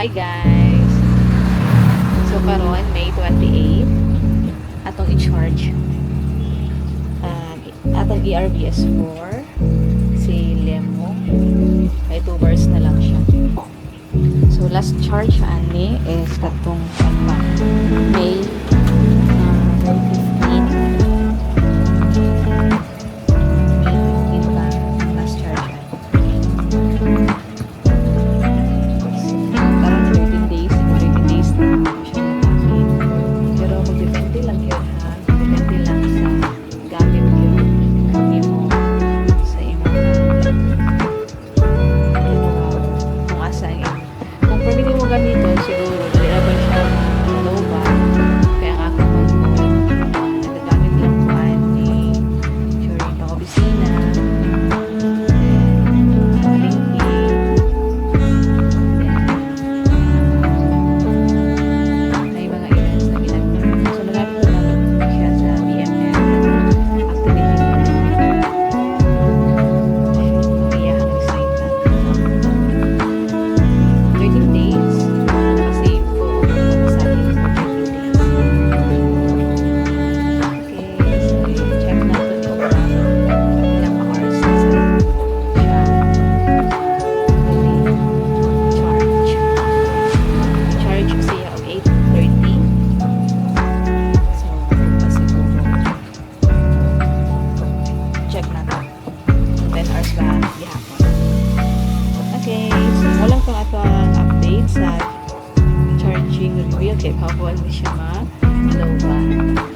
Hi guys! So karon May 28 atong i-charge atong ERBS4 si Lemo. May 2 bars na lang siya. So last charge ani is katong May 15. Ganito siguro dalaban siya loba kaya ako nagagamit lang po ani during the opisina may mga events na ginagawa so nagamit ko naman siya sa BMM activity iyahang recital 13 days okay, so walang pang atong update sa charging review kay Pablo siya ma-low ba.